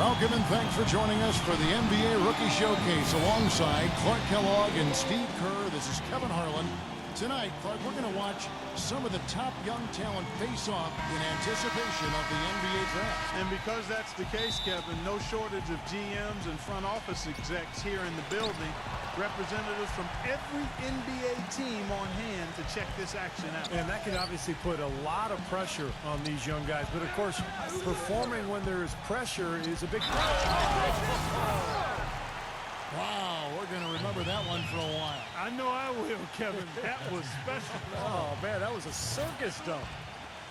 Welcome and thanks for joining us for the NBA Rookie Showcase alongside Clark Kellogg and Steve Kerr. This is Kevin Harlan. Tonight, Clark, we're going to watch some of the top young talent face off in anticipation of the NBA draft. And because that's the case, Kevin, no shortage of GMs and front office execs here in the building. Representatives from every NBA team on hand to check this action out. And that can obviously put a lot of pressure on these young guys. But, of course, performing when there is pressure is a big problem. Wow, we're going to remember that one for a while. I know I will, Kevin. That was special. Oh, man, that was a circus dunk.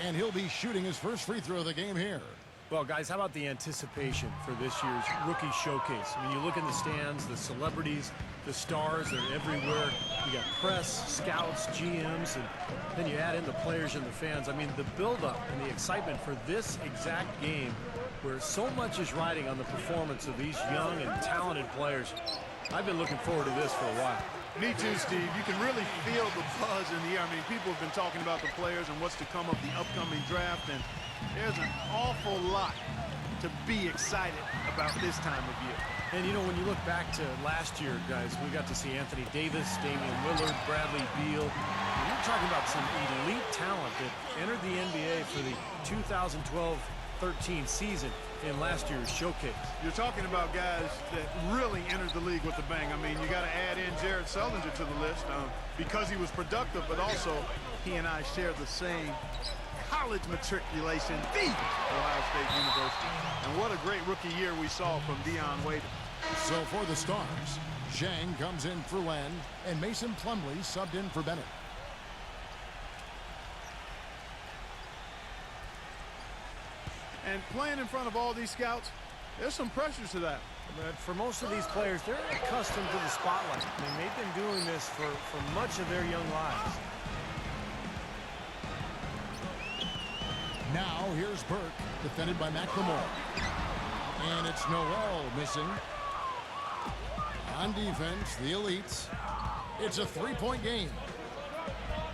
And he'll be shooting his first free throw of the game here. Well, guys, how about the anticipation for this year's Rookie Showcase? I mean, you look in the stands, the celebrities, the stars, they're everywhere. You got press, scouts, GMs, and then you add in the players and the fans. I mean, the buildup and the excitement for this exact game where so much is riding on the performance of these young and talented players. I've been looking forward to this for a while. Me too, Steve. You can really feel the buzz in the air. I mean, people have been talking about the players and what's to come of the upcoming draft, and there's an awful lot to be excited about this time of year. And, you know, when you look back to last year, guys, we got to see Anthony Davis, Damian Lillard, Bradley Beal. We're talking about some elite talent that entered the NBA for the 2012-13 season in last year's showcase. You're talking about guys that really entered the league with a bang. I mean, you got to add in Jared Sullinger to the list because he was productive, but also he and I share the same college matriculation, the Ohio State University. And what a great rookie year we saw from Dion Waiters. So for the Stars, Zhang comes in for Len, and Mason Plumlee subbed in for Bennett. And playing in front of all these scouts, there's some pressure to that. But for most of these players, they're accustomed to the spotlight. I mean, they've been doing this for much of their young lives. Now here's Burke, defended by McLemore. And it's Noel missing. On defense, the elites. It's a three-point game.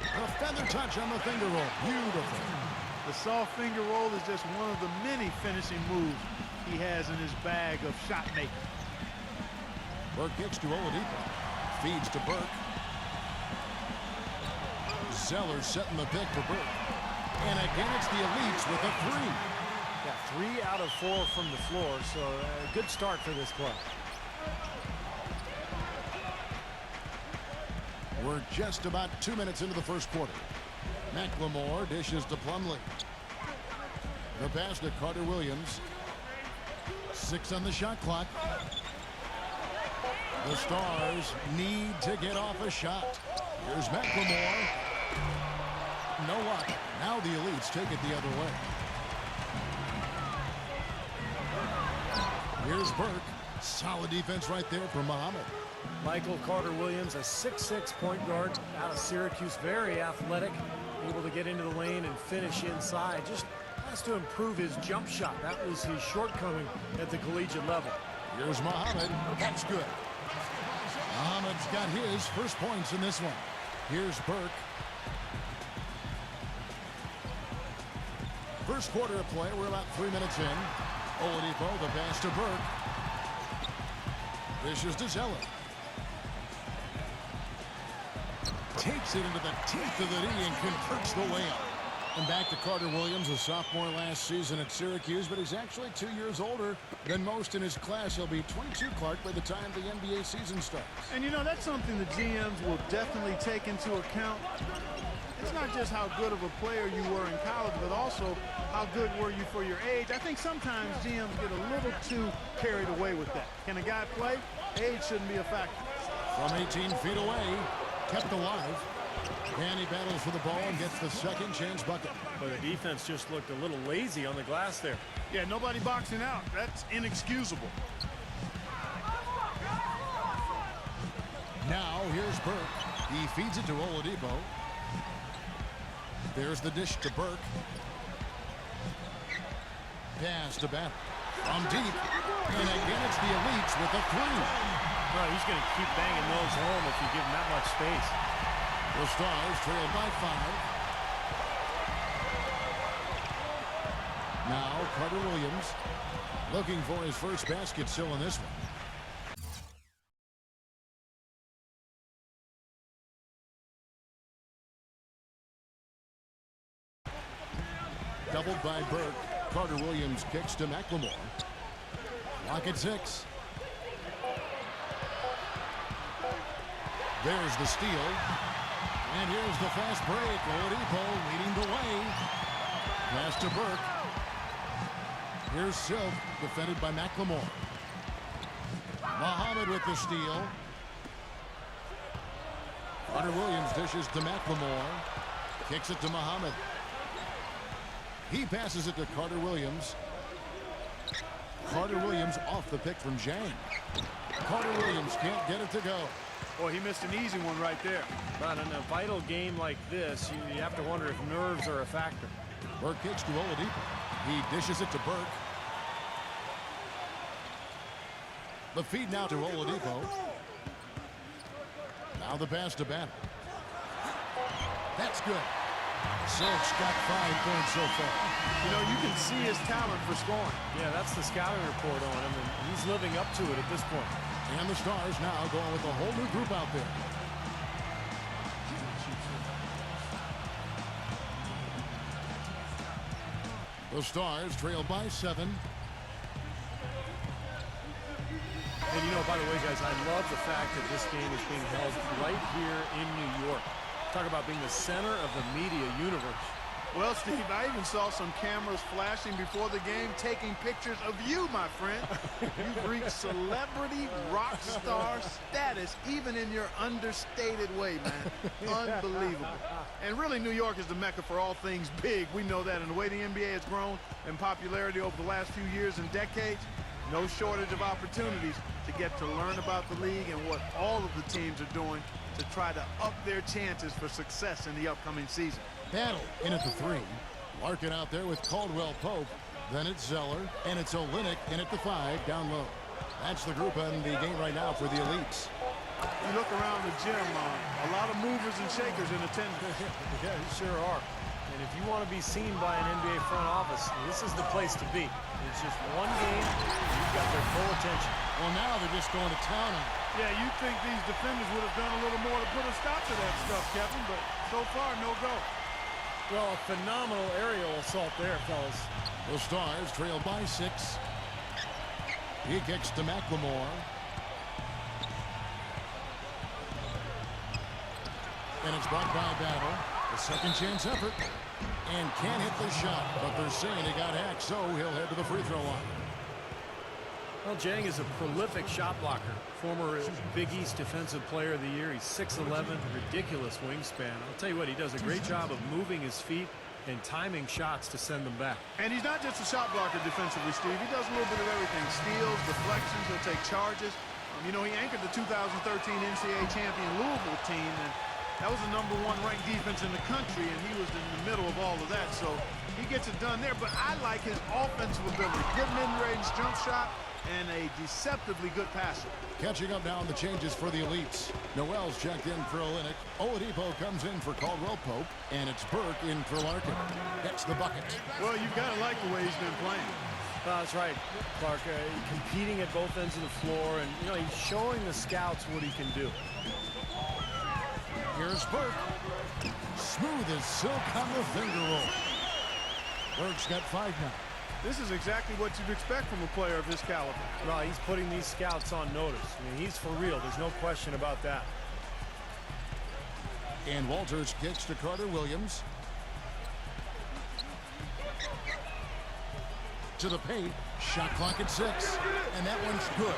A feather touch on the finger roll. Beautiful. The soft finger roll is just one of the many finishing moves he has in his bag of shot making. Burke gets to Oladipo. Feeds to Burke. Zeller setting the pick for Burke. And again, it's the elites with a three. Yeah, 3 out of 4 from the floor, so a good start for this club. We're just about 2 minutes into the first quarter. McLemore dishes to Plumlee. The pass to Carter Williams. 6 on the shot clock. The Stars need to get off a shot. Here's McLemore. No luck. Now the elites take it the other way. Here's Burke. Solid defense right there for Muhammad. Michael Carter Williams, a 6'6" point guard out of Syracuse, very athletic, able to get into the lane and finish inside. Just has to improve his jump shot. That was his shortcoming at the collegiate level. Here's Muhammad. That's good. Muhammad's got his first points in this one. Here's Burke. First quarter of play. We're about 3 minutes in. Oladipo, the pass to Burke. Dishes to Zeller. Takes it into the teeth of the knee and converts the layup. And back to Carter Williams, a sophomore last season at Syracuse, but he's actually 2 years older than most in his class. He'll be 22, Clark, by the time the NBA season starts. And, you know, that's something the GMs will definitely take into account. It's not just how good of a player you were in college, but also how good were you for your age. I think sometimes GMs get a little too carried away with that. Can a guy play? Age shouldn't be a factor. From 18 feet away, kept alive. And he battles for the ball and gets the second chance bucket. But the defense just looked a little lazy on the glass there. Yeah, nobody boxing out. That's inexcusable. Now here's Burke. He feeds it to Oladipo. There's the dish to Burke. Pass to Bennett. From deep. And again, it's the elites with a three. Well, he's going to keep banging those home if you give him that much space. The Stars trailed by 5. Now Carter Williams. Looking for his first basket still in this one. Doubled by Burke. Carter Williams kicks to McLemore. Lock at 6. There's the steal. And here's the fast break. Oladipo leading the way. Pass to Burke. Here's Silk, defended by McLemore. Muhammad with the steal. Carter Williams dishes to McLemore. Kicks it to Muhammad. He passes it to Carter Williams. Carter Williams off the pick from Zhang. Carter Williams can't get it to go. Boy, he missed an easy one right there. But in a vital game like this, you have to wonder if nerves are a factor. Burke kicks to Oladipo. He dishes it to Burke. The feed now to Oladipo. Now the pass to Battle. That's good. Silk's got 5 points so far. You know, you can see his talent for scoring. Yeah, that's the scouting report on him, and he's living up to it at this point. And the Stars now going with a whole new group out there. The Stars trail by 7. And you know, by the way, guys, I love the fact that this game is being held right here in New York. Talk about being the center of the media universe. Well, Steve, I even saw some cameras flashing before the game taking pictures of you, my friend. You've reached celebrity rock star status even in your understated way, man. Unbelievable. And really, New York is the mecca for all things big. We know that. And the way the NBA has grown in popularity over the last few years and decades, no shortage of opportunities to get to learn about the league and what all of the teams are doing to try to up their chances for success in the upcoming season. Battle in at the 3. Larkin out there with Caldwell Pope. Then it's Zeller, and it's Olynyk in at the 5 down low. That's the group in the game right now for the elites. You look around the gym, a lot of movers and shakers in attendance. Yeah, you sure are. And if you want to be seen by an NBA front office, this is the place to be. It's just one game, and you've got their full attention. Well, now they're just going to town on it. Yeah, you'd think these defenders would have done a little more to put a stop to that stuff, Kevin, but so far, no go. Well, a phenomenal aerial assault there, fellas. The Stars trail by 6. He kicks to McLemore. And it's brought by Battle. A second chance effort. And can't hit the shot, but they're saying he got hacked, so he'll head to the free throw line. Well, Zhang is a prolific shot blocker. Former Big East Defensive Player of the Year. He's 6'11", ridiculous wingspan. I'll tell you what, he does a great job of moving his feet and timing shots to send them back. And he's not just a shot blocker defensively, Steve. He does a little bit of everything. Steals, deflections, he'll take charges. You know, he anchored the 2013 NCAA champion Louisville team, and that was the #1 ranked defense in the country, and he was in the middle of all of that. So he gets it done there, but I like his offensive ability. Good mid-range jump shot and a deceptively good passer. Catching up now on the changes for the elites. Noel's checked in for Olynyk. Oladipo comes in for Caldwell Pope, and it's Burke in for Larkin. That's the bucket. Well, you've got to like the way he's been playing. That's right, Clark. Competing at both ends of the floor, and you know he's showing the scouts what he can do. Here's Burke. Smooth as silk on the finger roll. Burke's got 5 now. This is exactly what you'd expect from a player of his caliber. Well, he's putting these scouts on notice. I mean, he's for real. There's no question about that. And Walters kicks to Carter Williams. To the paint. Shot clock at 6. And that one's good.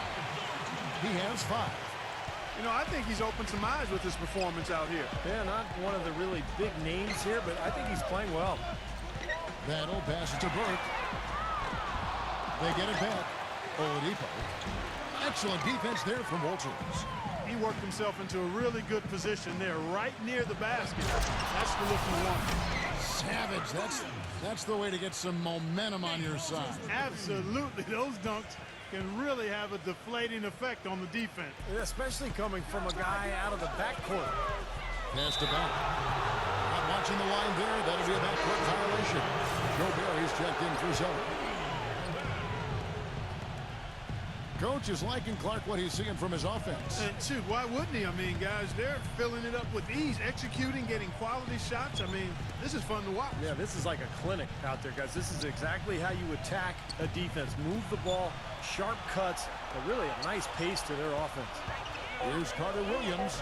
He has 5. You know, I think he's opened some eyes with his performance out here. Yeah, not one of the really big names here, but I think he's playing well. Battle passes to Burke. They get it back. Oladipo. Excellent defense there from Walters. He worked himself into a really good position there, right near the basket. That's the look you want. Savage. That's the way to get some momentum on your side. Absolutely. Those dunks can really have a deflating effect on the defense. Especially coming from a guy out of the backcourt. Pass to back. Not watching the line there. That'll be a backcourt violation. Joe Barry's checked in for Zeller. Coach is liking Clark what he's seeing from his offense. And shoot, why wouldn't he? I mean, guys, they're filling it up with ease, executing, getting quality shots. I mean, this is fun to watch. Yeah, this is like a clinic out there, guys. This is exactly how you attack a defense. Move the ball, sharp cuts, but really a nice pace to their offense. Here's Carter Williams.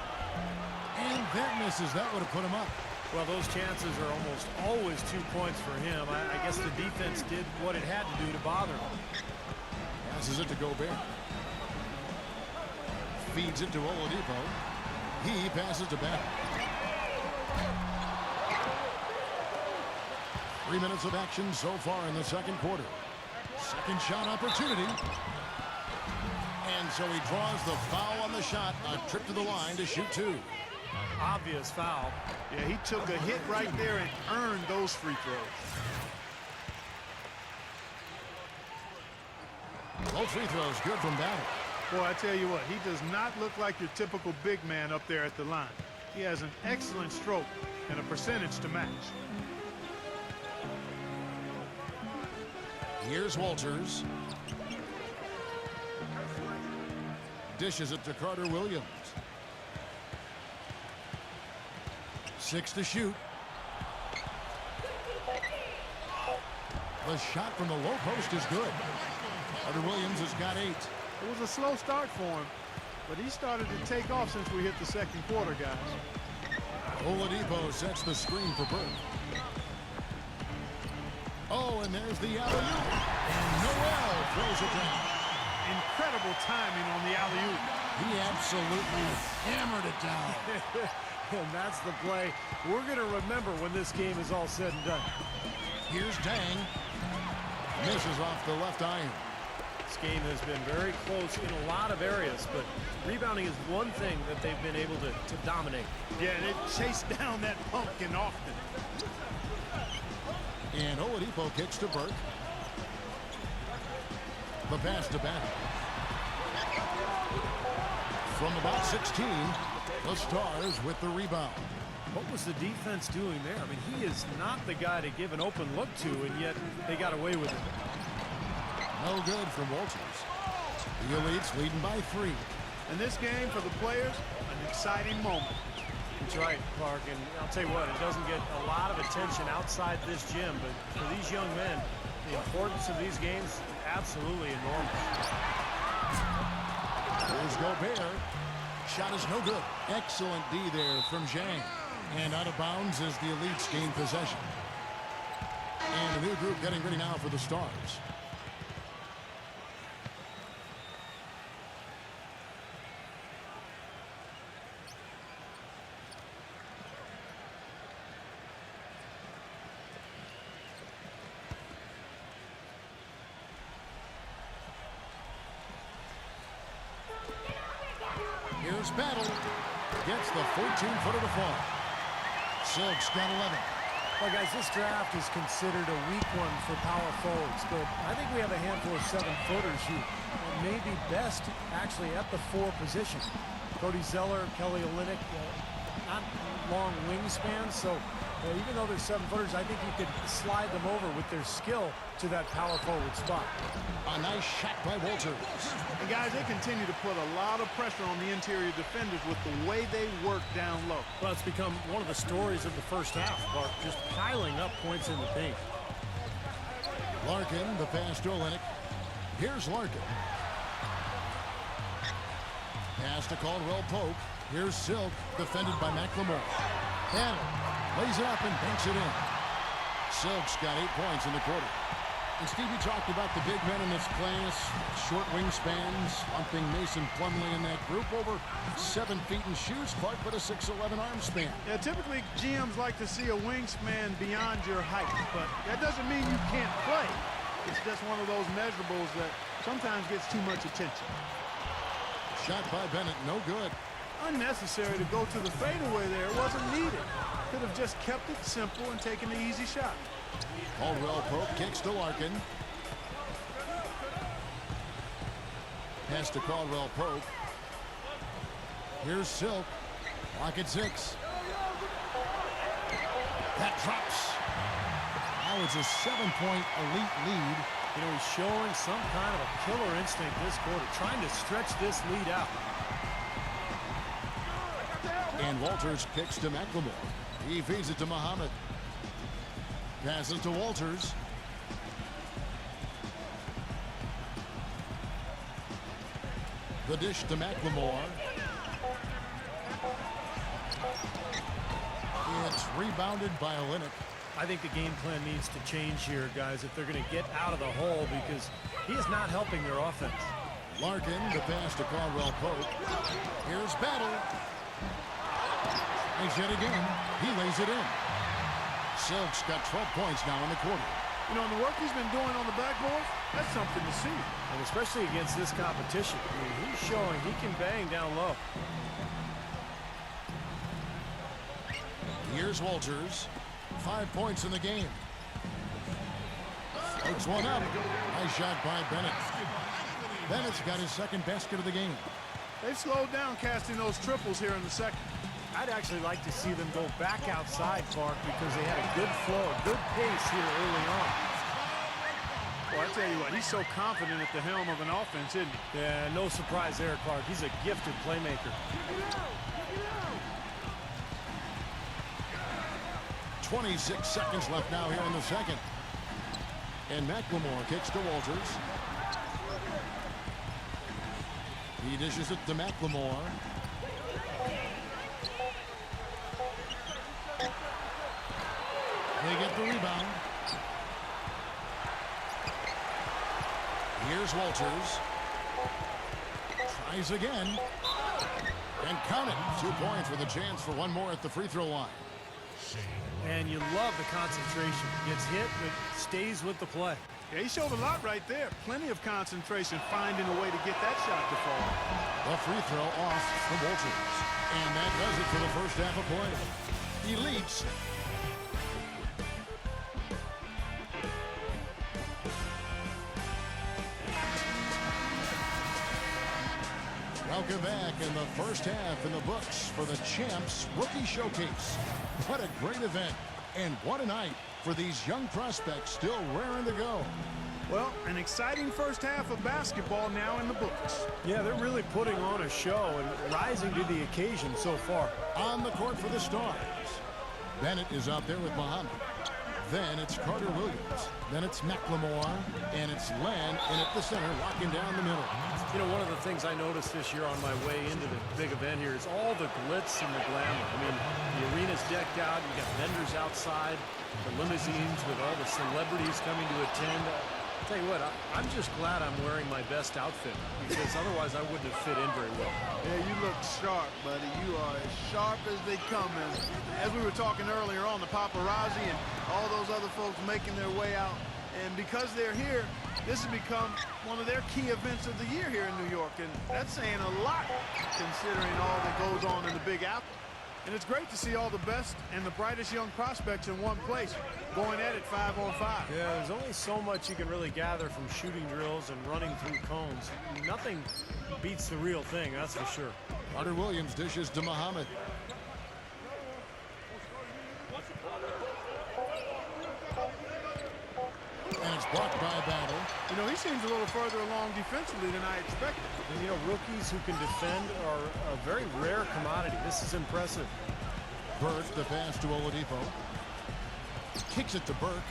And that misses. That would have put him up. Well, those chances are almost always 2 points for him. I guess the defense did what it had to do to bother him. Passes it to Gobert. Feeds it to Oladipo. He passes to Bennett. 3 minutes of action so far in the second quarter. Second shot opportunity. And so he draws the foul on the shot. A trip to the line to shoot 2. Obvious foul. Yeah, he took a hit right there and earned those free throws. Both free throws good from Bennett. Boy, I tell you what, he does not look like your typical big man up there at the line. He has an excellent stroke and a percentage to match. Here's Walters. Dishes it to Carter Williams. 6 to shoot. The shot from the low post is good. Carter Williams has got 8. It was a slow start for him, but he started to take off since we hit the second quarter, guys. Oladipo sets the screen for Burke. Oh, and there's the alley-oop. And Noel throws it down. Incredible timing on the alley-oop. He absolutely hammered it down. And that's the play we're going to remember when this game is all said and done. Here's Dang. Misses off the left iron. This game has been very close in a lot of areas, but rebounding is one thing that they've been able to dominate. Yeah, they chased down that pumpkin often. And Oladipo kicks to Burke. The pass to Bennett. From about 16, the Stars with the rebound. What was the defense doing there? I mean, he is not the guy to give an open look to, and yet they got away with it. No good from Walters. The Elites leading by 3. In this game, for the players, an exciting moment. That's right, Clark, and I'll tell you what, it doesn't get a lot of attention outside this gym, but for these young men, the importance of these games is absolutely enormous. Here's Gobert. Shot is no good. Excellent D there from Zhang. And out of bounds as the Elites gain possession. And a new group getting ready now for the Stars. Here's Battle. Gets the 14-footer to fall. Silk's got 11. Well, guys, this draft is considered a weak one for power forwards, but I think we have a handful of 7-footers who may be best actually at the 4 position. Cody Zeller, Kelly Olynyk, not long wingspans, so even though they're 7-footers, I think you could slide them over with their skill to that power forward spot. A nice shot by Walters. And guys, they continue to put a lot of pressure on the interior defenders with the way they work down low. Well, it's become one of the stories of the first half, Clark, just piling up points in the paint. Larkin, the pass to Olynyk. Here's Larkin. Pass to Caldwell Pope. Here's Silk, defended by McLemore. Battle lays it up and banks it in. Silk's got 8 points in the quarter. And Steve, you talked about the big men in this class, short wingspans, humping Mason Plumlee in that group, over 7 feet in shoes. Clark with a 6'11" arm span. Yeah, typically GMs like to see a wingspan beyond your height, but that doesn't mean you can't play. It's just one of those measurables that sometimes gets too much attention. Shot by Bennett, no good. Unnecessary to go to the fadeaway there. It wasn't needed. Could have just kept it simple and taken the easy shot. Caldwell Pope kicks to Larkin. Pass to Caldwell Pope. Here's Silk. Clock at 6. That drops. Now it's a 7-point elite lead You know, he's showing some kind of a killer instinct this quarter, trying to stretch this lead out. And Walters kicks to McLemore. He feeds it to Muhammad. Passes to Walters. The dish to McLemore. It's rebounded by Olynyk. I think the game plan needs to change here, guys, if they're going to get out of the hole, because he is not helping their offense. Larkin, the pass to Caldwell Pope. Here's Battle. And yet again, he lays it in. Silk's got 12 points now in the quarter. You know, and the work he's been doing on the backboard, that's something to see. And especially against this competition. I mean, he's showing he can bang down low. Here's Walters. 5 points in the game. Floats one up. Nice shot by Bennett. Bennett's got his second basket of the game. They've slowed down casting those triples here in the second. I'd actually like to see them go back outside, Clark, because they had a good flow, a good pace here early on. Well, I tell you what, he's so confident at the helm of an offense, isn't he? Yeah, no surprise there, Clark. He's a gifted playmaker. 26 seconds left now here in the second. And McLemore kicks to Walters. He dishes it to McLemore. They get the rebound. Here's Walters. Tries again. And count it. 2 points with a chance for one more at the free throw line. And you love the concentration. Gets hit, but stays with the play. Yeah, he showed a lot right there. Plenty of concentration, finding a way to get that shot to fall. The free throw off for Walters. And that does it for the first half of play. He leads. Welcome back in the first half in the books for the Champs Rookie Showcase. What a great event, and what a night for these young prospects still raring to go. Well, an exciting first half of basketball now in the books. Yeah, they're really putting on a show and rising to the occasion so far. On the court for the Stars. Bennett is out there with Muhammad. Then it's Carter Williams. Then it's McLemore. And it's Len in at the center, locking down the middle. You know, one of the things I noticed this year on my way into the big event here is all the glitz and the glamour. I mean, the arena's decked out. You got vendors outside, the limousines with all the celebrities coming to attend. I'll tell you what, I'm just glad I'm wearing my best outfit, because otherwise I wouldn't have fit in very well. Yeah, you look sharp, buddy. You are as sharp as they come. And as we were talking earlier on, the paparazzi and all those other folks making their way out. And because they're here, this has become one of their key events of the year here in New York. And that's saying a lot, considering all that goes on in the Big Apple. And it's great to see all the best and the brightest young prospects in one place, going at it 5-on-5. Yeah, there's only so much you can really gather from shooting drills and running through cones. Nothing beats the real thing, that's for sure. Carter Williams dishes to Muhammad. And it's blocked by Battle. You know, he seems a little further along defensively than I expected. And, you know, rookies who can defend are a very rare commodity. This is impressive. Burke, the pass to Oladipo. Kicks it to Burke.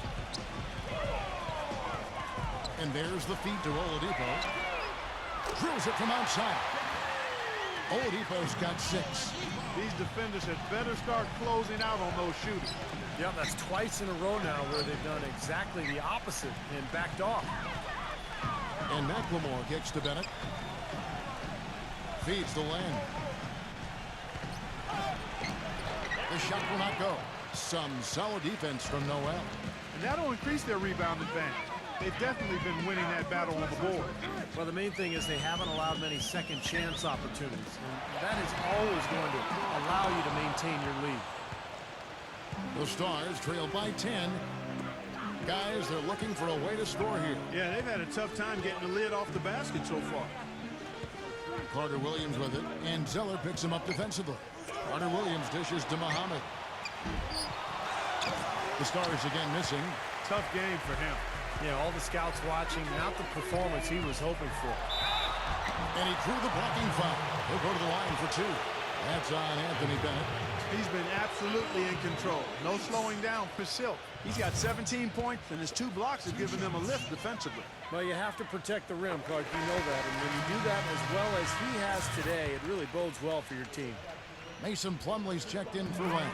And there's the feed to Oladipo. Drills it from outside. Oladipo's got 6. These defenders had better start closing out on those shooters. Yeah, that's twice in a row now where they've done exactly the opposite and backed off. And McLemore kicks to Bennett. Feeds to Len. The shot will not go. Some solid defense from Noel. And that'll increase their rebound advantage. They've definitely been winning that battle on the board. Well, the main thing is they haven't allowed many second chance opportunities. And that is always going to allow you to maintain your lead. The Stars trail by 10. Guys, they're looking for a way to score here. Yeah, they've had a tough time getting the lid off the basket so far. Carter Williams with it, and Zeller picks him up defensively. Carter Williams dishes to Muhammad. The Stars again missing. Tough game for him. You know, all the scouts watching, not the performance he was hoping for. And he drew the blocking foul. He'll go to the line for 2. That's on Anthony Bennett. He's been absolutely in control. No slowing down for Silk. He's got 17 points, and his 2 blocks have given them a lift defensively. Well, you have to protect the rim, Clark. You know that. And when you do that as well as he has today, it really bodes well for your team. Mason Plumlee's checked in for Len.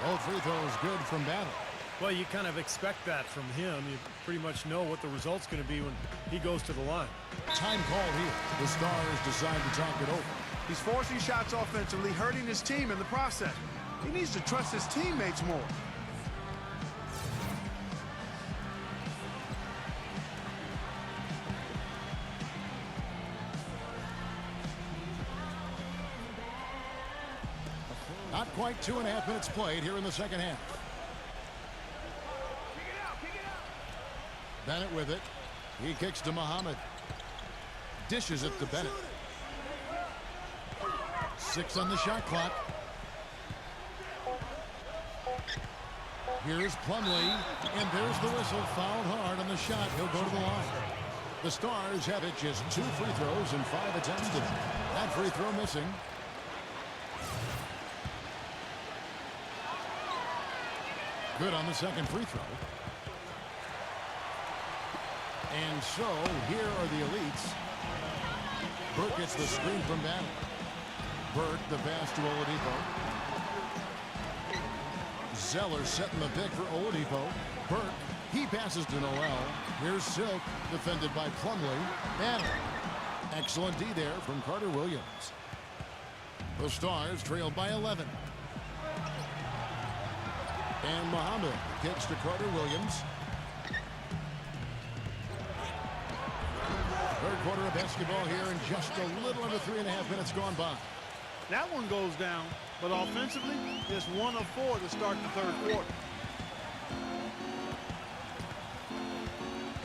Both free throws good from Battle. Well, you kind of expect that from him. You pretty much know what the result's going to be when he goes to the line. Time called here. The Stars decide to talk it over. He's forcing shots offensively, hurting his team in the process. He needs to trust his teammates more. Not quite 2.5 minutes played here in the second half. Bennett with it. He kicks to Muhammad. Dishes it to Bennett. 6 on the shot clock. Here's Plumlee, and there's the whistle. Fouled hard on the shot. He'll go to the line. The Stars have it just 2 free throws and 5 attempts to that free throw missing. Good on the second free throw. And so, here are the elites. Burke gets the screen from Battle. Burke, the pass to Oladipo. Zeller setting the pick for Oladipo. Burke, he passes to Noel. Here's Silk, defended by Plumlee. Battle. Excellent D there from Carter Williams. The Stars trailed by 11. And Muhammad kicks to Carter Williams. Third quarter of basketball here, and just a little under 3.5 minutes gone by. That one goes down, but offensively, just 1 of 4 to start the third quarter.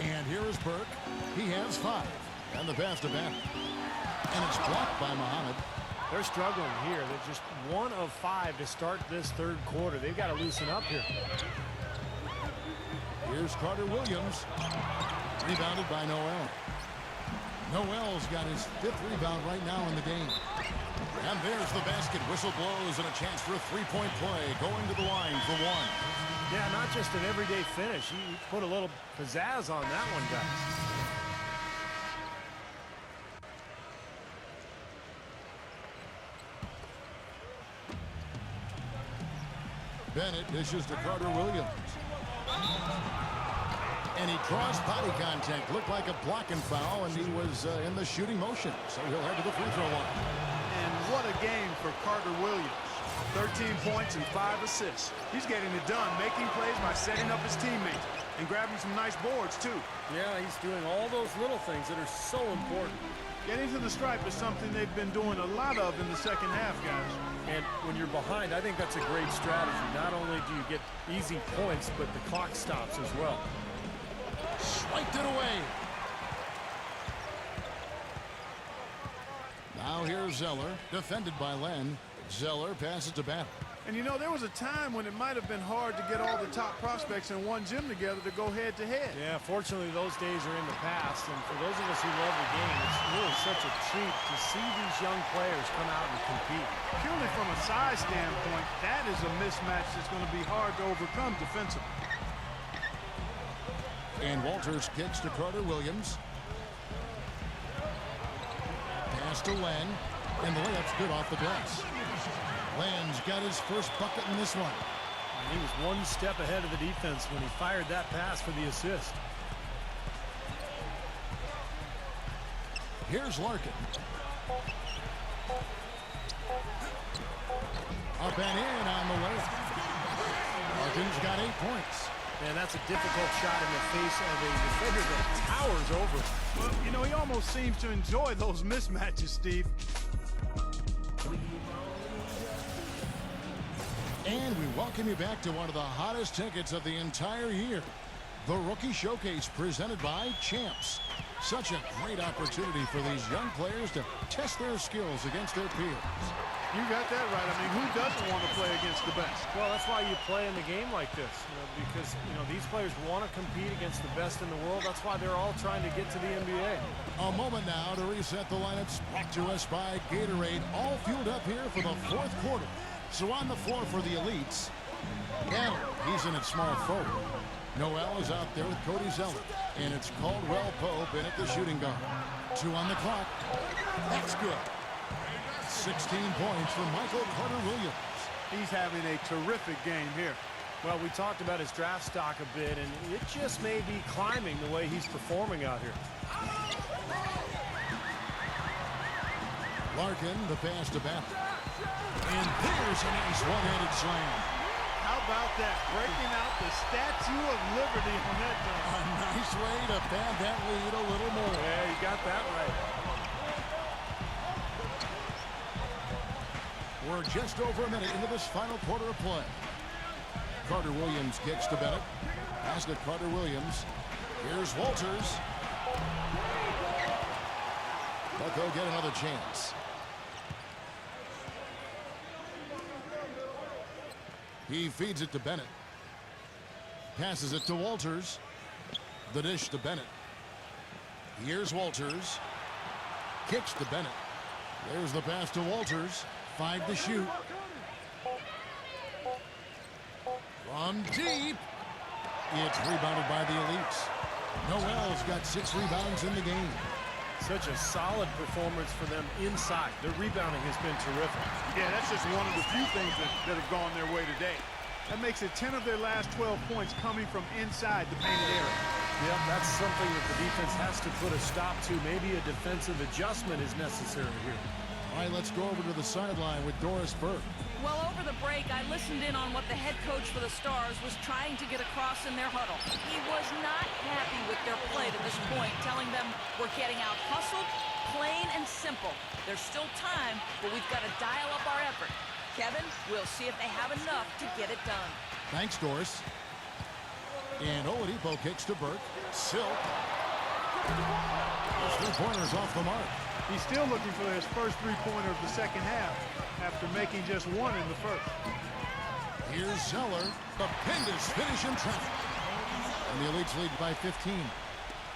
And here is Burke. He has 5. And the pass to Bennett. And it's blocked by Muhammad. They're struggling here. They're just 1 of 5 to start this third quarter. They've got to loosen up here. Here's Carter Williams. Rebounded by Noel. Noel's got his 5th rebound right now in the game. And there's the basket. Whistle blows and a chance for a 3-point play. Going to the line for 1. Yeah, not just an everyday finish. He put a little pizzazz on that one, guys. Bennett dishes to Carter Williams. And he draws body contact. Looked like a blocking foul, and he was in the shooting motion. So he'll head to the free throw line. And what a game for Carter Williams. 13 points and 5 assists. He's getting it done, making plays by setting up his teammates and grabbing some nice boards, too. Yeah, he's doing all those little things that are so important. Getting to the stripe is something they've been doing a lot of in the second half, guys. And when you're behind, I think that's a great strategy. Not only do you get easy points, but the clock stops as well. Swiped it away. Now here's Zeller, defended by Len. Zeller passes to Battle. And you know, there was a time when it might have been hard to get all the top prospects in one gym together to go head-to-head. Yeah, fortunately, those days are in the past. And for those of us who love the game, it's really such a treat to see these young players come out and compete. Purely from a size standpoint, that is a mismatch that's going to be hard to overcome defensively. And Walters kicks to Carter Williams. Pass to Len. And the layup's good off the glass. Len's got his first bucket in this one. And he was one step ahead of the defense when he fired that pass for the assist. Here's Larkin. Up and in on the layup. Larkin's got 8 points. Man, that's a difficult shot in the face of a defender that towers over. Well, you know, he almost seems to enjoy those mismatches, Steve. And we welcome you back to one of the hottest tickets of the entire year. The Rookie Showcase presented by Champs. Such a great opportunity for these young players to test their skills against their peers. You got that right. I mean, who doesn't want to play against the best? Well, that's why you play in the game like this, because these players want to compete against the best in the world. That's why they're all trying to get to the NBA. A moment now to reset the lineups. Brought to us by Gatorade. All fueled up here for the fourth quarter. So on the floor for the elites, Allen, he's in at small forward. Noel is out there with Cody Zeller. And it's Caldwell Pope in at the shooting guard. 2 on the clock. That's good. 16 points for Michael Carter-Williams. He's having a terrific game here. Well, we talked about his draft stock a bit, and it just may be climbing the way he's performing out here. Larkin, the pass to Bennett. And there's a nice one-handed slam. How about that? Breaking out the Statue of Liberty on that dunk. A nice way to pad that lead a little more. Yeah, you got that right. We're just over a minute into this final quarter of play. Carter-Williams kicks to Bennett. Pass to Carter-Williams. Here's Walters. But they'll get another chance. He feeds it to Bennett. Passes it to Walters. The dish to Bennett. Here's Walters. Kicks to Bennett. There's the pass to Walters. 5 to shoot. From deep. It's rebounded by the elites. Noel's got 6 rebounds in the game. Such a solid performance for them inside. Their rebounding has been terrific. Yeah, that's just one of the few things that have gone their way today. That makes it 10 of their last 12 points coming from inside the painted area. Yep, that's something that the defense has to put a stop to. Maybe a defensive adjustment is necessary here. All right, let's go over to the sideline with Doris Burke. Well, over the break, I listened in on what the head coach for the Stars was trying to get across in their huddle. He was not happy with their play to this point, telling them we're getting out hustled, plain and simple. There's still time, but we've got to dial up our effort. Kevin, we'll see if they have enough to get it done. Thanks, Doris. And Oladipo kicks to Burke. Silk. His 3-pointer's off the mark. He's still looking for his first 3-pointer of the second half after making just 1 in the first. Here's Zeller. The Pendus finish in traffic. And the elites lead by 15.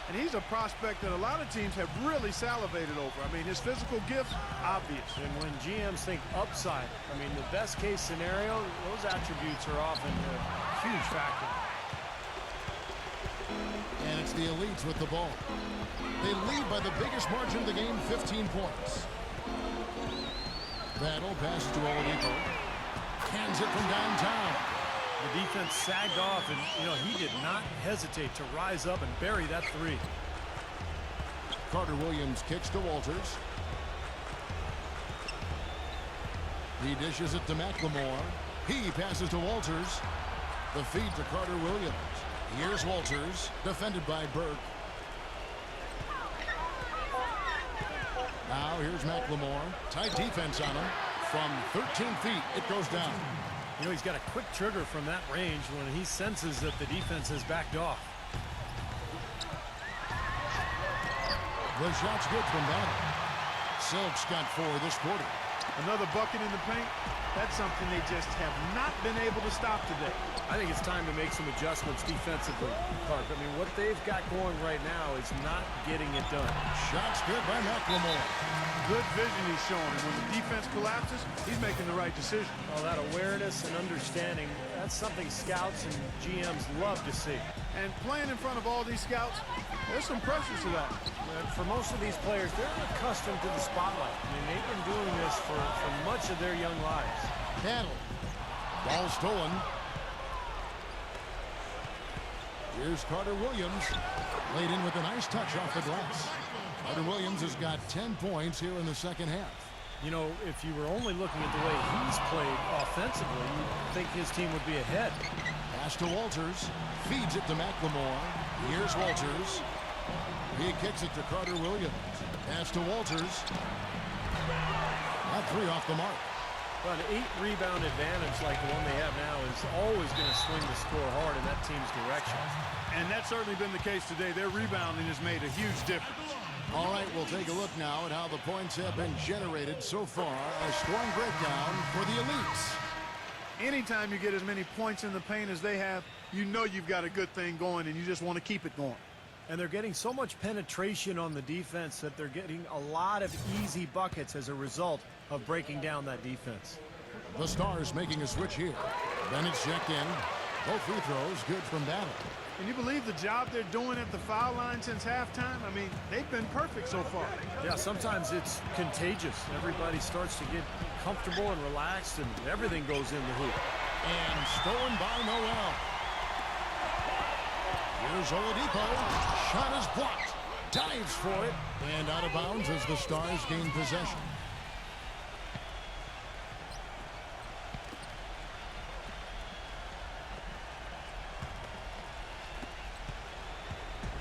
And he's a prospect that a lot of teams have really salivated over. I mean, his physical gift, obvious. And when GMs think upside, I mean, the best case scenario, those attributes are often a huge factor. And it's the elites with the ball. They lead by the biggest margin of the game, 15 points. Battle passes to Oladipo. Cans it from downtown. The defense sagged off, and, he did not hesitate to rise up and bury that 3. Carter-Williams kicks to Walters. He dishes it to McLemore. He passes to Walters. The feed to Carter-Williams. Here's Walters, defended by Burke. Now here's McLemore. Tight defense on him. From 13 feet, it goes down. He's got a quick trigger from that range when he senses that the defense has backed off. The shot's good from Battle. Silk's got 4 this quarter. Another bucket in the paint. That's something they just have not been able to stop today. I think it's time to make some adjustments defensively, Clark. I mean, what they've got going right now is not getting it done. Shot's good by McLemore. Good vision he's showing. And when the defense collapses, he's making the right decision. Well, that awareness and understanding, that's something scouts and GMs love to see. And playing in front of all these scouts, there's some pressure to that. For most of these players, they're accustomed to the spotlight. I mean, they've been doing this for much of their young lives. Battle. Ball stolen. Here's Carter-Williams. Laid in with a nice touch off the glass. Carter-Williams has got 10 points here in the second half. If you were only looking at the way he's played offensively, you'd think his team would be ahead. Pass to Walters. Feeds it to McLemore. Here's Walters. He kicks it to Carter-Williams. Pass to Walters. That 3 off the mark. Well, an 8-rebound advantage like the one they have now is always going to swing the score hard in that team's direction. And that's certainly been the case today. Their rebounding has made a huge difference. All right, we'll take a look now at how the points have been generated so far. A scoring breakdown for the elites. Anytime you get as many points in the paint as they have, you know you've got a good thing going, and you just want to keep it going. And they're getting so much penetration on the defense that they're getting a lot of easy buckets as a result of breaking down that defense. The Stars making a switch here. Bennett's checked in. Both free throws good from Battle. Can you believe the job they're doing at the foul line since halftime? I mean, they've been perfect so far. Yeah, sometimes it's contagious. Everybody starts to get comfortable and relaxed, and everything goes in the hoop. And stolen by Noel. Here's Oladipo. Shot is blocked. Dives for it. And out of bounds as the Stars gain possession.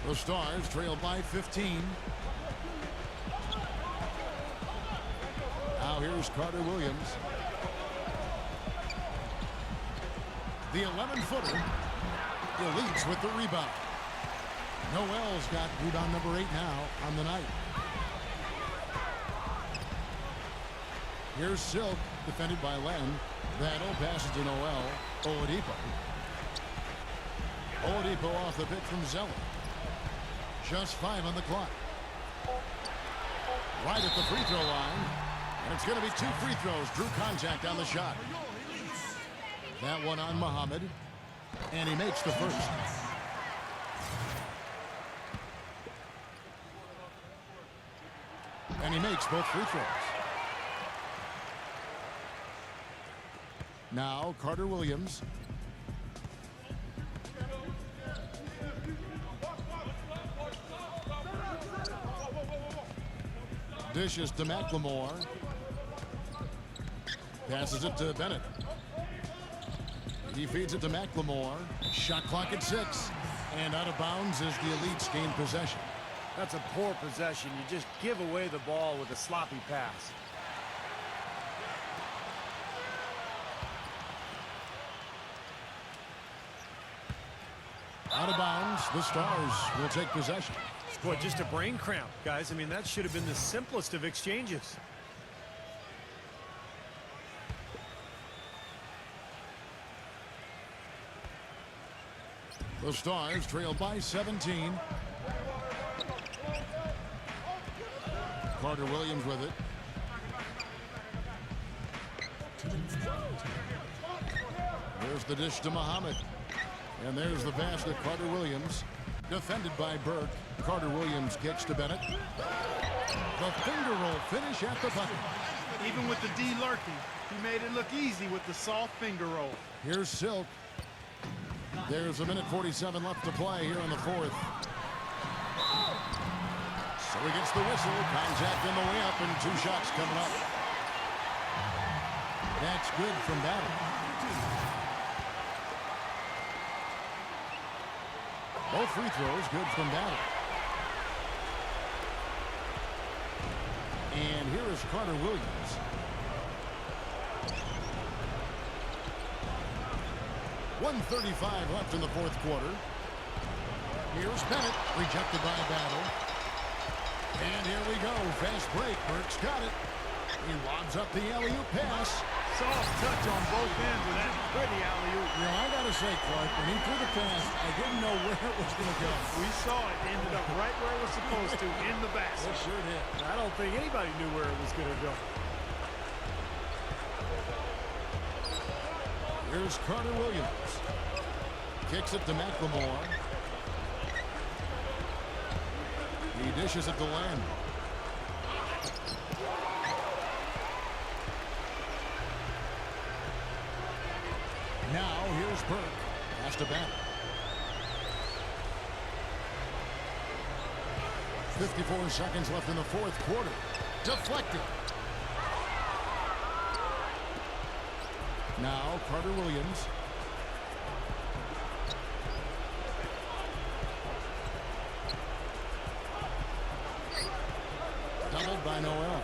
The Stars trail by 15. Now here's Carter Williams. The 11-footer. Elites with the rebound. Noel's got rebound number 8 now on the night. Here's Silk, defended by Len. Battle passes to Noel. Oladipo. Oladipo off the pick from Zeller. Just 5 on the clock. Right at the free throw line. And it's going to be 2 free throws. Drew contact on the shot. That one on Muhammad. And he makes the first. And he makes both free throws. Now Carter Williams. Dishes to McLemore. Passes it to Bennett. He feeds it to McLemore. Shot clock at 6. And out of bounds as the Elites gain possession. That's a poor possession. You just give away the ball with a sloppy pass. Out of bounds, the Stars will take possession. Boy, just a brain cramp, guys. I mean, that should have been the simplest of exchanges. The Stars trail by 17. Carter Williams with it. There's the dish to Muhammad. And there's the pass to Carter Williams. Defended by Burke. Carter Williams kicks to Bennett. The finger roll finish at the bucket. Even with the D lurking, he made it look easy with the soft finger roll. Here's Silk. There's a minute 47 left to play here in the 4th. So he gets the whistle. Contact in the way up and 2 shots coming up. That's good from Battle. Both free throws good from Battle. And here is Carter Williams. .135 left in the 4th quarter. Here's Bennett, rejected by Battle. And here we go, fast break. Burke's got it. He lobs up the alley-oop pass. Soft touch on both ends of that pretty alley-oop. You know, I gotta say, Clark, when he threw the pass, I didn't know where it was gonna go. We saw it. Ended up right where it was supposed to, in the basket. It sure did. I don't think anybody knew where it was going to go. Here's Carter Williams. Kicks it to McLemore. He dishes it to Len. Now here's Burke. Has to bat. 54 seconds left in the 4th quarter. Deflected. Now Carter Williams. Doubled by Noel.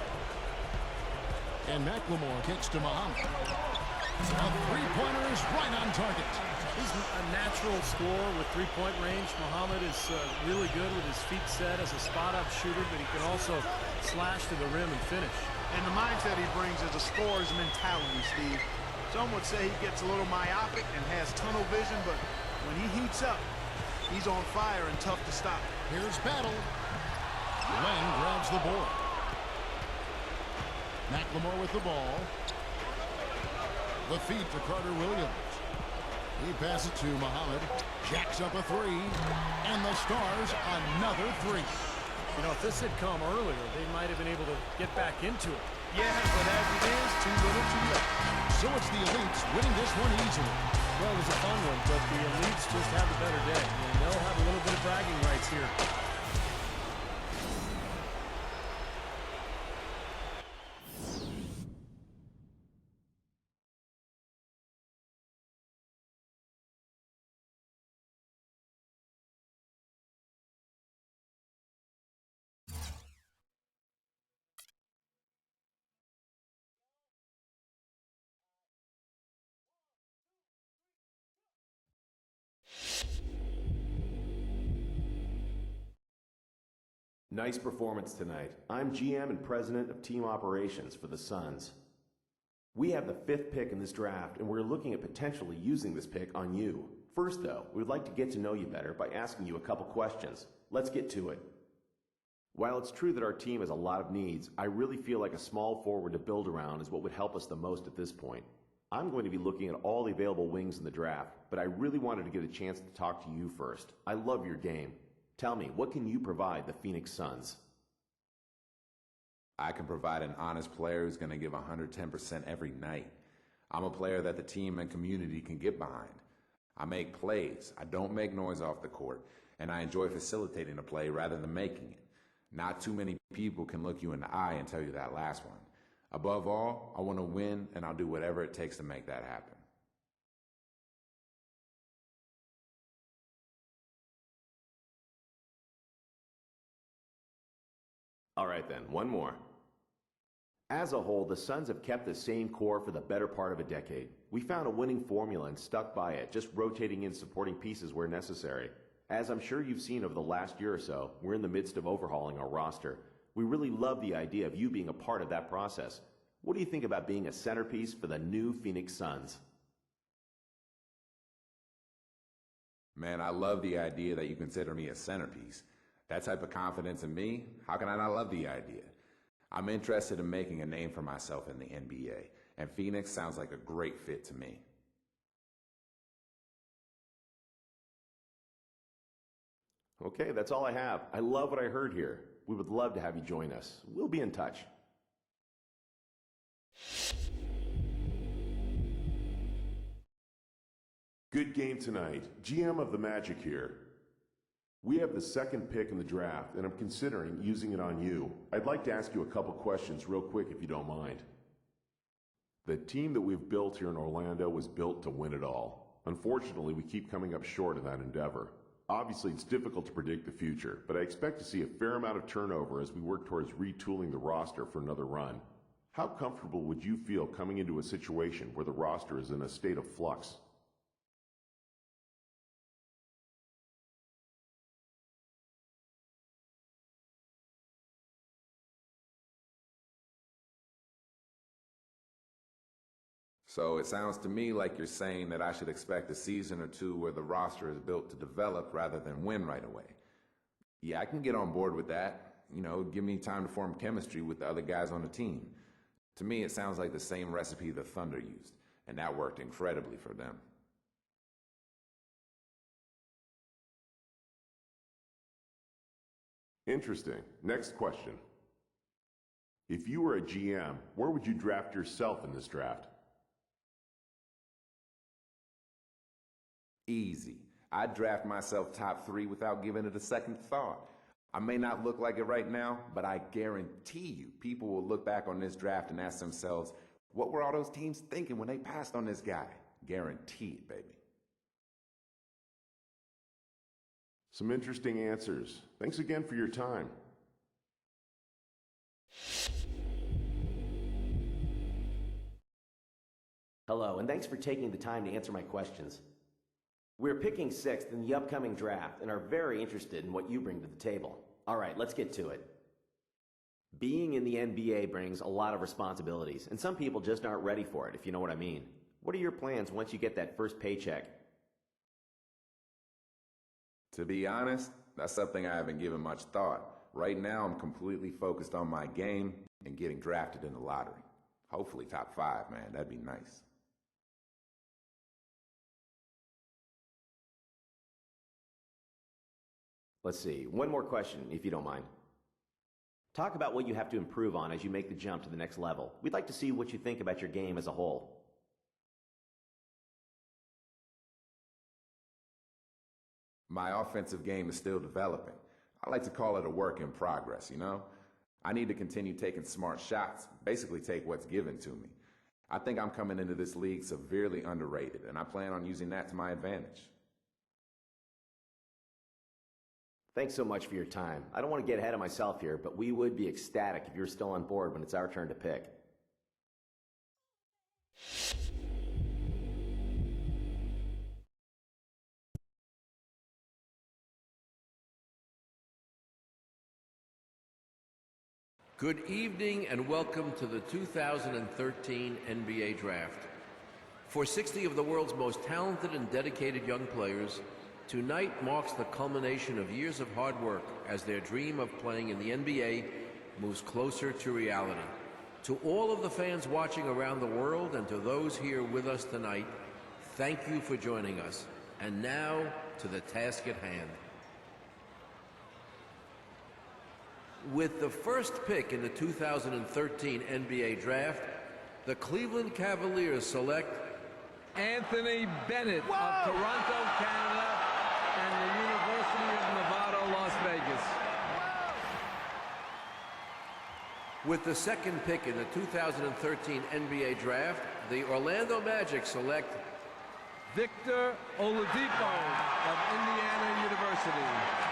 And McLemore kicks to Muhammad. A three-pointer is right on target. He's a natural scorer with three-point range. Muhammad is really good with his feet set as a spot-up shooter, but he can also slash to the rim and finish. And the mindset he brings is a scorer's mentality, Steve. Some would say he gets a little myopic and has tunnel vision, but when he heats up, he's on fire and tough to stop. Here's Battle. Len grabs the board. McLemore with the ball. The feed to Carter Williams. He passes to Muhammad. Jacks up a three. And the Stars another three. You know, if this had come earlier, they might have been able to get back into it. Yeah, but as it is, too little too late. So it's the Elites winning this one easily. Well, it was a fun one, but the Elites just have a better day. And they'll have a little bit of bragging rights here. Nice performance tonight. I'm GM and President of Team Operations for the Suns. We have the 5th pick in this draft, and we're looking at potentially using this pick on you. First, though, we'd like to get to know you better by asking you a couple questions. Let's get to it. While it's true that our team has a lot of needs, I really feel like a small forward to build around is what would help us the most at this point. I'm going to be looking at all the available wings in the draft, but I really wanted to get a chance to talk to you first. I love your game. Tell me, what can you provide the Phoenix Suns? I can provide an honest player who's going to give 110% every night. I'm a player that the team and community can get behind. I make plays. I don't make noise off the court, and I enjoy facilitating a play rather than making it. Not too many people can look you in the eye and tell you that last one. Above all, I want to win, and I'll do whatever it takes to make that happen. All right then, one more. As a whole, the Suns have kept the same core for the better part of a decade. We found a winning formula and stuck by it, just rotating in supporting pieces where necessary. As I'm sure you've seen over the last year or so, we're in the midst of overhauling our roster. We really love the idea of you being a part of that process. What do you think about being a centerpiece for the new Phoenix Suns? Man, I love the idea that you consider me a centerpiece. That type of confidence in me, how can I not love the idea? I'm interested in making a name for myself in the NBA, and Phoenix sounds like a great fit to me. Okay, that's all I have. I love what I heard here. We would love to have you join us. We'll be in touch. Good game tonight. GM of the Magic here. We have the 2nd pick in the draft, and I'm considering using it on you. I'd like to ask you a couple questions real quick if you don't mind. The team that we've built here in Orlando was built to win it all. Unfortunately, we keep coming up short of that endeavor. Obviously, it's difficult to predict the future, but I expect to see a fair amount of turnover as we work towards retooling the roster for another run. How comfortable would you feel coming into a situation where the roster is in a state of flux? So it sounds to me like you're saying that I should expect a season or two where the roster is built to develop rather than win right away. Yeah, I can get on board with that. You know, give me time to form chemistry with the other guys on the team. To me, it sounds like the same recipe the Thunder used, and that worked incredibly for them. Interesting. Next question. If you were a GM, where would you draft yourself in this draft? Easy. I'd draft myself top 3 without giving it a second thought. I may not look like it right now, but I guarantee you people will look back on this draft and ask themselves, what were all those teams thinking when they passed on this guy? Guaranteed, baby. Some interesting answers. Thanks again for your time. Hello, and thanks for taking the time to answer my questions. We're picking 6th in the upcoming draft and are very interested in what you bring to the table. All right, let's get to it. Being in the NBA brings a lot of responsibilities, and some people just aren't ready for it, if you know what I mean. What are your plans once you get that first paycheck? To be honest, that's something I haven't given much thought. Right now, I'm completely focused on my game and getting drafted in the lottery. Hopefully top 5, man. That'd be nice. Let's see, one more question, if you don't mind. Talk about what you have to improve on as you make the jump to the next level. We'd like to see what you think about your game as a whole. My offensive game is still developing. I like to call it a work in progress, you know? I need to continue taking smart shots, basically take what's given to me. I think I'm coming into this league severely underrated, and I plan on using that to my advantage. Thanks so much for your time. I don't want to get ahead of myself here, but we would be ecstatic if you're still on board when it's our turn to pick. Good evening and welcome to the 2013 NBA Draft. For 60 of the world's most talented and dedicated young players, tonight marks the culmination of years of hard work as their dream of playing in the NBA moves closer to reality. To all of the fans watching around the world and to those here with us tonight, thank you for joining us. And now to the task at hand. With the first pick in the 2013 NBA Draft, the Cleveland Cavaliers select Anthony Bennett of Toronto, Canada, and the University of Nevada, Las Vegas. With the second pick in the 2013 NBA Draft, the Orlando Magic select Victor Oladipo of Indiana University.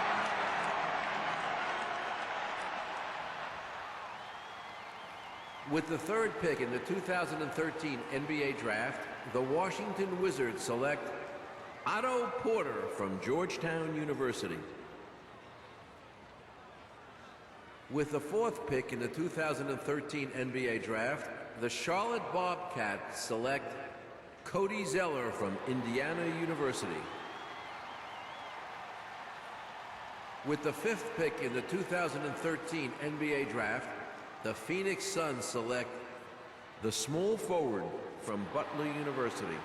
With the third pick in the 2013 NBA Draft, the Washington Wizards select Otto Porter from Georgetown University. With the fourth pick in the 2013 NBA Draft, the Charlotte Bobcats select Cody Zeller from Indiana University. With the fifth pick in the 2013 NBA Draft, the Phoenix Suns select the small forward from Butler University.